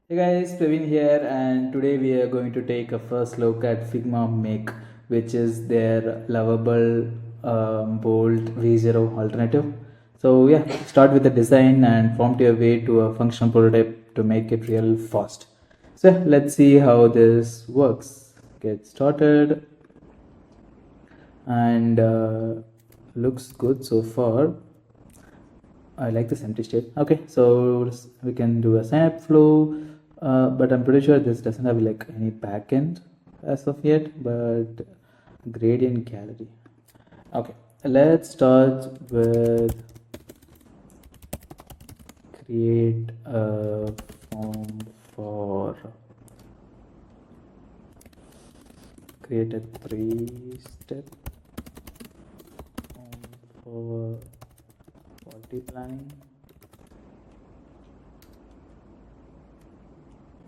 Hey guys, Praveen here, and today we are going to take a first look at Figma Make, which is their lovable bold V0 alternative. So yeah, start with the design and prompt your way to a functional prototype to make it real fast. So yeah, let's see how this works. Get started, and looks good so far. I like this empty state. Okay, so we can do a snap flow, but I'm pretty sure this doesn't have like any backend as of yet, but gradient gallery. Okay, let's start with create a form for create a three-step form for party planning.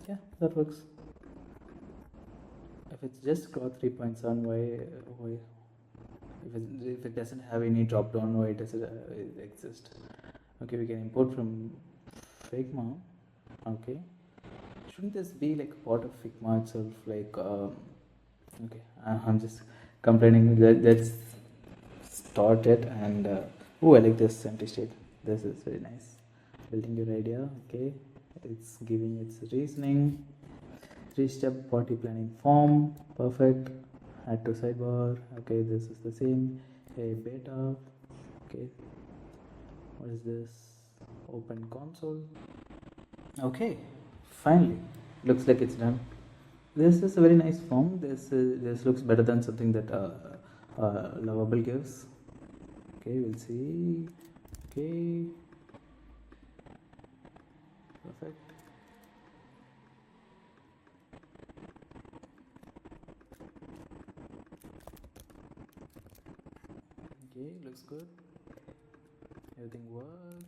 Yeah, that works. If it's just Claude 3.7, why if it doesn't have any drop down, why does it exist? Okay, we can import from Figma. Okay, shouldn't this be like part of Figma itself? Okay, I'm just complaining. Let's start it and oh, I like this empty state. This is very nice. Building your idea. Okay, it's giving its reasoning. Three-step party planning form. Perfect. Add to sidebar. Okay, this is the same. Hey, beta. Okay, what is this? Open console. Okay, finally, looks like it's done. This is a very nice form. This looks better than something that Lovable gives. Okay, we'll see. Okay, perfect. Okay, looks good. Everything works.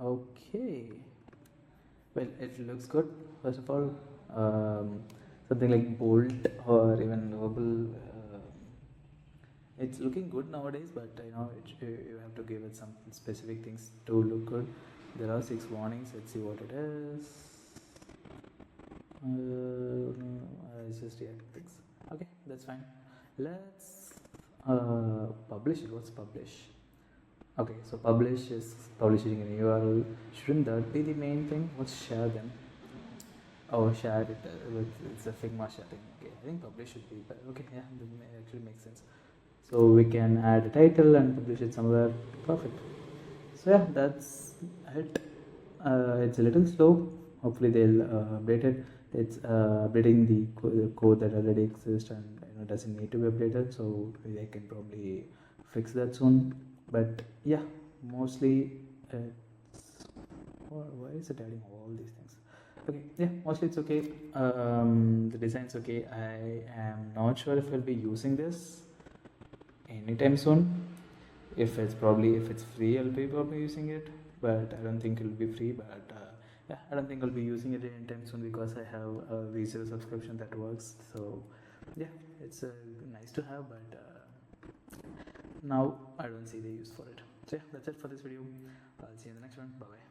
Okay. Well, it looks good. First of all, something like bolt or even Lovable. It's looking good nowadays, but you have to give it some specific things to look good. There are 6 warnings. Let's see what it is. It's just React things. Okay, that's fine. Let's publish it. What's publish? Okay, so publish is publishing an URL. Shouldn't that be the main thing? What's share then? Oh, share it. It's a Figma sharing. Okay, I think publish should be better. Okay, yeah, that actually makes sense. So we can add a title and publish it somewhere. Perfect. So yeah, that's it. It's a little slow. Hopefully they'll update it. It's updating the code that already exists and doesn't need to be updated. So they can probably fix that soon. But yeah, mostly it's why is it adding all these things? Okay, yeah, mostly it's okay. The design's okay. I am not sure if I'll be using this anytime soon. If it's free, I'll be probably using it, but I don't think it'll be free. But yeah, I don't think I'll be using it anytime soon because I have a V0 subscription that works. So yeah, it's nice to have, but now I don't see the use for it. So yeah, that's it for this video. I'll see you in the next one. Bye bye.